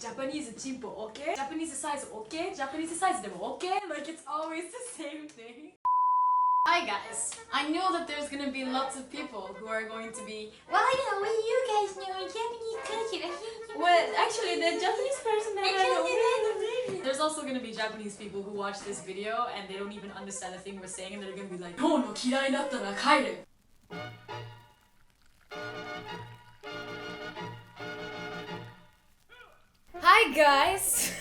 Japanese chimpo, okay? Japanese size, okay? Japanese size demo, okay? Like it's always the same thing. Hi guys, I know that there's gonna be lots of people who are going to be, well, I don't know what you guys know in Japanese culture. Well, actually, the Japanese person that I know. There's also gonna be Japanese people who watch this video and they don't even understand the thing we're saying and they're gonna be like, "今日の嫌いだったら帰れ." Hi guys!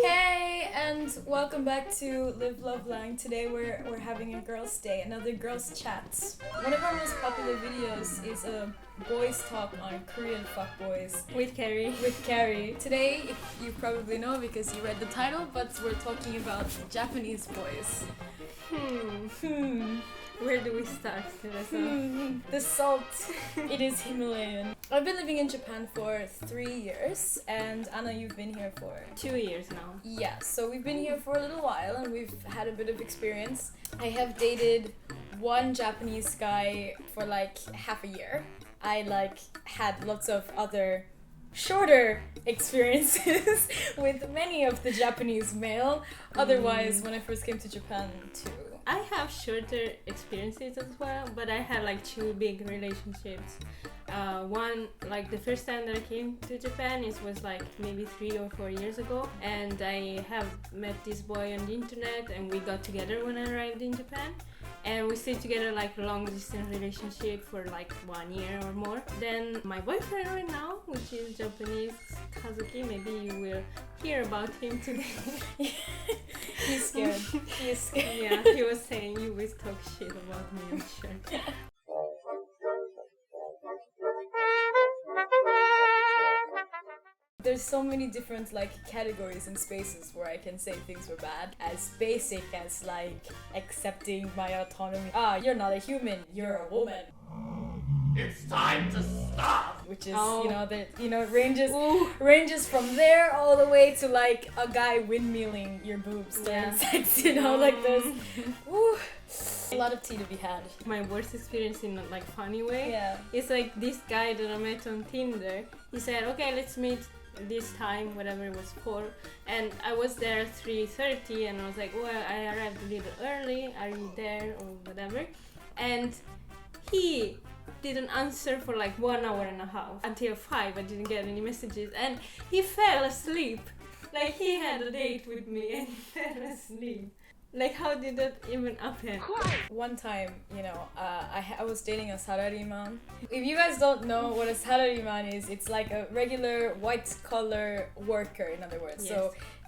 Hey, and welcome back to Live Love Lang. Today we're having a girls' day, another girls' chat. One of our most popular videos is a boys talk on Korean fuckboys with Carrie. Today, you probably know because you read the title, but we're talking about Japanese boys. Where do we start, Teresa? The salt. It is Himalayan. I've been living in Japan for 3 years, and Anna, you've been here for 2 years now. Yeah, so we've been here for a little while and we've had a bit of experience. I have dated one Japanese guy for like half a year. I had lots of other shorter experiences with many of the Japanese male. Otherwise, when I first came to Japan too. I have shorter experiences as well, but I had like 2 big relationships. One, like the first time that I came to Japan, it was like maybe 3 or 4 years ago, and I have met this boy on the internet and we got together when I arrived in Japan. And we stayed together like a long distance relationship for like 1 year or more. Then my boyfriend right now, which is Japanese, Kazuki, maybe you will hear about him today. He's scared. He is scared. Yeah, he was saying you always talk shit about me, I'm sure. There's so many different categories and spaces where I can say things were bad. As basic as accepting my autonomy. You're not a human, you're a woman. It's time to stop! Which is, ranges from there all the way to a guy windmilling your boobs during sex, there's a lot of tea to be had. My worst experience in a funny way. Yeah. It's this guy that I met on Tinder. He said, okay, let's meet this time, whatever it was for, and I was there at 3:30 and I was like, well, I arrived a little early, are you there or whatever, and he didn't answer for 1 hour and a half. Until 5 I didn't get any messages and he fell asleep. He had a date with me and he fell asleep. How did that even happen? One time, I was dating a sarariman. If you guys don't know what a sarariman is, it's like a regular white-collar worker, in other words. Yes. So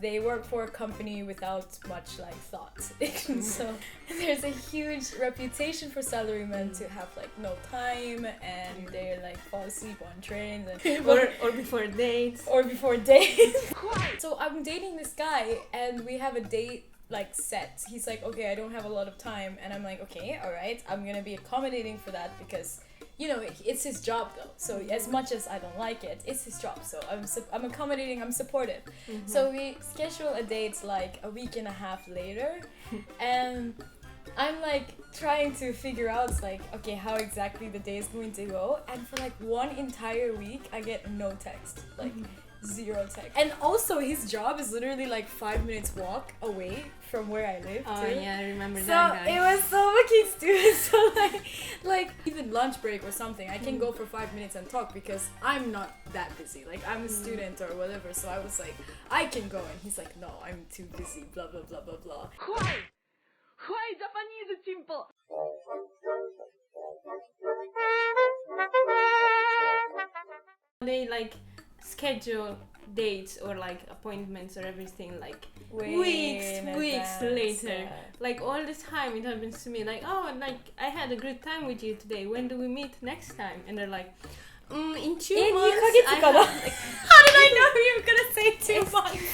they work for a company without much thought. So there's a huge reputation for salarymen to have no time, and they fall asleep on trains and or before dates. So I'm dating this guy and we have a date set. He's like, okay, I don't have a lot of time, and I'm like, okay, all right, I'm gonna be accommodating for that because it's his job though. So as much as I don't like it, it's his job. So I'm accommodating, I'm supportive. Mm-hmm. So we schedule a date a week and a half later, and I'm trying to figure out okay, how exactly the day is going to go, and for one entire week I get no text, zero text. And also his job is literally 5 minutes walk away from where I live too. Yeah, I remember so that guy. it was so fucking stupid. So even lunch break or something, I can go for 5 minutes and talk because I'm not that busy. I'm a student or whatever, so I was I can go, and he's no, I'm too busy, blah blah blah blah blah. Why Japanese chimpo? They schedule dates or appointments or everything weeks later. All the time it happens to me I had a good time with you today, when do we meet next time? And they're in 2 months. How did I know you were gonna say 2 months?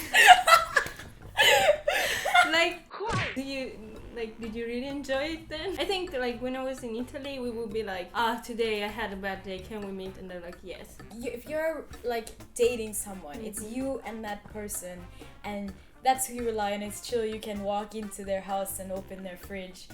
Did you really enjoy it then? I think when I was in Italy we would be today I had a bad day, can we meet? And they're yes. If you're dating someone, it's you and that person, and that's who you rely on. It's chill. You can walk into their house and open their fridge.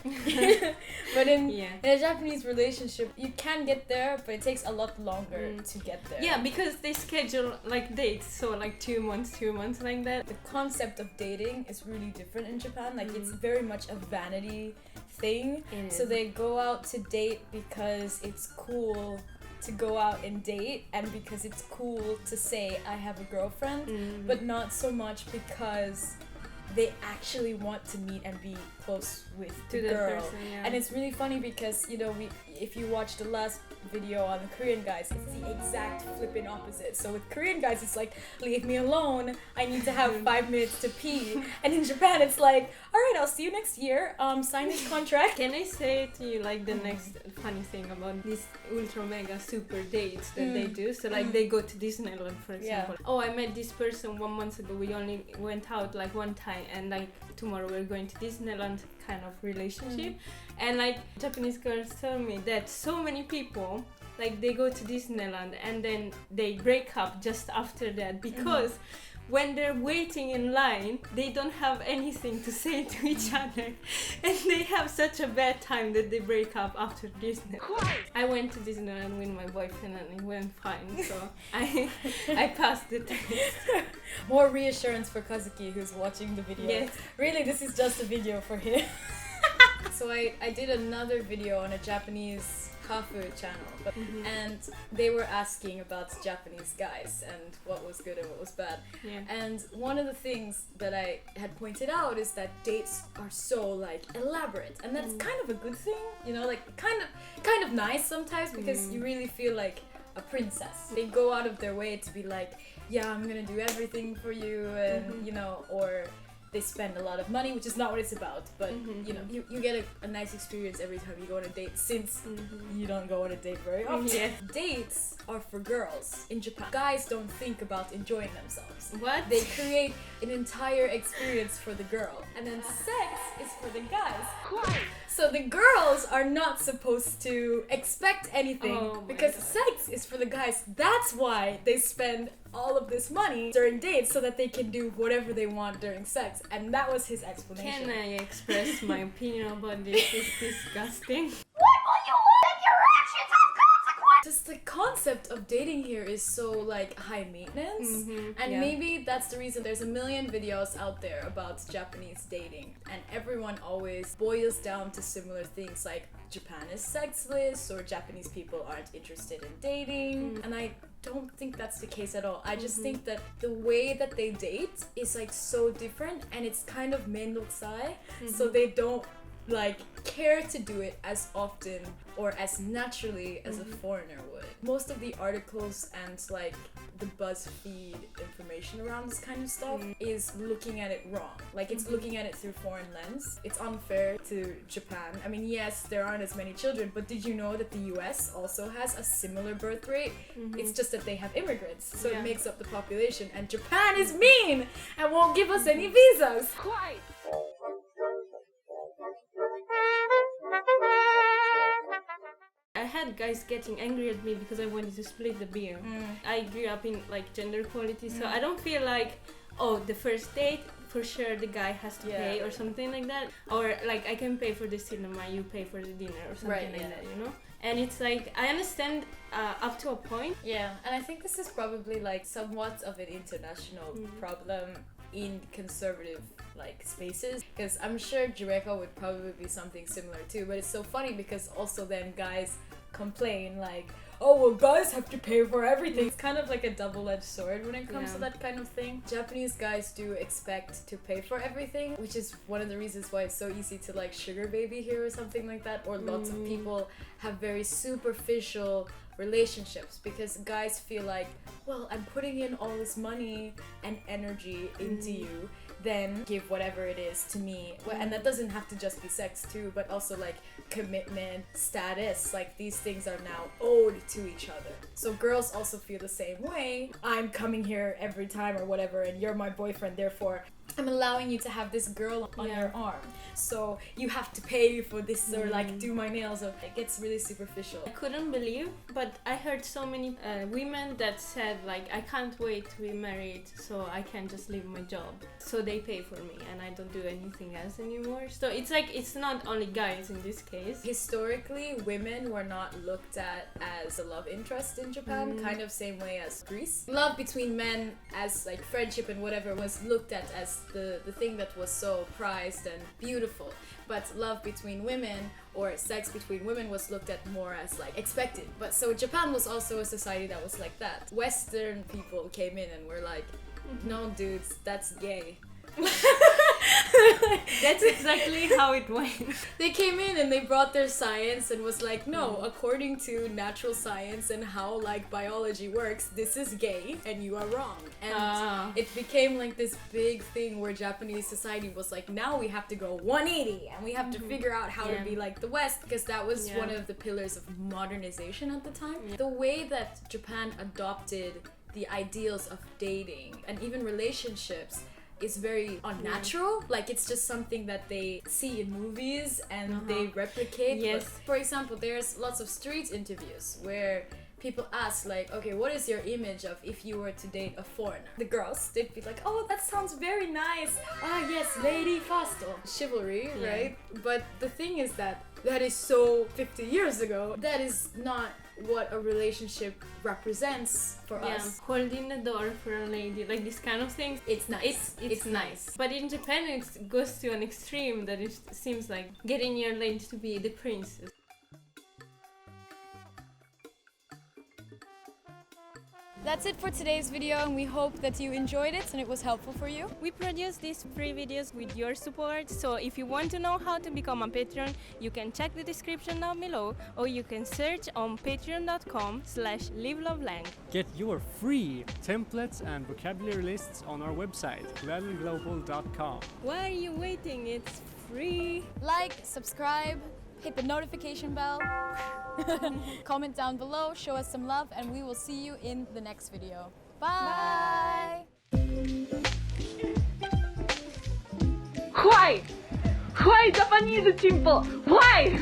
But in a Japanese relationship, you can get there, but it takes a lot longer to get there. Yeah, because they schedule like dates, so like 2 months like that. The concept of dating is really different in Japan. Like it's very much a vanity thing. So they go out to date because it's cool to go out and date, and because it's cool to say I have a girlfriend, but not so much because they actually want to meet and be close with the girl. Person, And it's really funny because, you know, if you watch the last video on the Korean guys, it's the exact flipping opposite. So with Korean guys, it's like, leave me alone, I need to have 5 minutes to pee. And in Japan, it's like, alright, I'll see you next year, sign this contract. Can I say to you like the next funny thing about these ultra mega super dates that they do? So like they go to Disneyland, for example. Oh, I met this person 1 month ago, we only went out like one time, and like tomorrow we're going to Disneyland kind of relationship. And like Japanese girls tell me that so many people, like they go to Disneyland and then they break up just after that because when they're waiting in line, they don't have anything to say to each other, and they have such a bad time that they break up after Disney. I went to Disneyland with my boyfriend and it went fine, so I passed the test. More reassurance for Kazuki, who's watching the video. Yes. Really, this is just a video for him. So I did another video on a Japanese kafu channel, and they were asking about Japanese guys and what was good and what was bad. And one of the things that I had pointed out is that dates are so like elaborate, and that's kind of a good thing, you know, like kind of nice sometimes, because you really feel like a princess. They go out of their way to be like, yeah, I'm gonna do everything for you, and you know, or they spend a lot of money, which is not what it's about, but you know, you get a nice experience every time you go on a date, since you don't go on a date very often. Dates are for girls in Japan. Guys don't think about enjoying themselves. What? They create an entire experience for the girl, and then sex is for the guys. So the girls are not supposed to expect anything because sex is for the guys. That's why they spend all of this money during dates, so that they can do whatever they want during sex. And that was his explanation. Can I express my opinion about this? It's disgusting. Just the concept of dating here is so like high maintenance, and maybe that's the reason there's a million videos out there about Japanese dating, and everyone always boils down to similar things like Japan is sexless, or Japanese people aren't interested in dating, and I don't think that's the case at all. I just think that the way that they date is like so different, and it's kind of mendokusai, so they don't like care to do it as often or as naturally as a foreigner would. Most of the articles and like the BuzzFeed information around this kind of stuff is looking at it wrong. Like it's looking at it through foreign lens. It's unfair to Japan. I mean, yes, there aren't as many children, but did you know that the US also has a similar birth rate? It's just that they have immigrants, so it makes up the population, and Japan is mean and won't give us any visas. Quiet! I had guys getting angry at me because I wanted to split the bill. I grew up in like gender equality, so I don't feel like, oh, the first date, for sure the guy has to pay or something like that. Or like I can pay for the cinema, you pay for the dinner or something like that, you know? And it's like, I understand up to a point. Yeah, and I think this is probably like somewhat of an international problem in conservative like spaces, because I'm sure Jureko would probably be something similar too, but it's so funny because also then guys complain like, oh well, guys have to pay for everything. It's kind of like a double-edged sword when it comes to that kind of thing. Japanese guys do expect to pay for everything, which is one of the reasons why it's so easy to like sugar baby here or something like that, or lots of people have very superficial relationships because guys feel like, well, I'm putting in all this money and energy into you, then give whatever it is to me. And that doesn't have to just be sex too, but also like commitment, status, like these things are now owed to each other. So girls also feel the same way. I'm coming here every time or whatever, and you're my boyfriend, therefore I'm allowing you to have this girl on your arm, so you have to pay for this, or like do my nails, or it gets really superficial. I couldn't believe, but I heard so many women that said like, I can't wait to be married, so I can just leave my job. so they pay for me and I don't do anything else anymore. So it's like, it's not only guys in this case. Historically, women were not looked at as a love interest in Japan, kind of same way as Greece. Love between men as like friendship and whatever was looked at as the thing that was so prized and beautiful. But love between women or sex between women was looked at more as like expected. But so Japan was also a society that was like that. Western people came in and were like, no dudes, that's gay. That's exactly how it went. They came in and they brought their science and was like, no, according to natural science and how like biology works, this is gay and you are wrong. And it became like this big thing where Japanese society was like, now we have to go 180 and we have to figure out how to be like the West, because that was one of the pillars of modernization at the time. The way that Japan adopted the ideals of dating and even relationships is very unnatural. Like, it's just something that they see in movies and they replicate. Yes. But, for example, there's lots of street interviews where people ask like, okay, what is your image of if you were to date a foreigner? The girls, they'd be like, oh, that sounds very nice. Ah, yes, lady first. Chivalry, right? But the thing is that is so 50 years ago. That is not what a relationship represents for us. Holding the door for a lady, like this kind of thing. It's nice. It's nice. But in Japan, it goes to an extreme that it seems like getting your lady to be the princess. That's it for today's video, and we hope that you enjoyed it and it was helpful for you. We produce these free videos with your support, so if you want to know how to become a patron, you can check the description down below, or you can search on patreon.com/livelovelang. Get your free templates and vocabulary lists on our website, levelglobal.com. Why are you waiting? It's free! Like, subscribe, hit the notification bell, comment down below, show us some love, and we will see you in the next video. Bye! Why? Why Japanese chimpo? Why?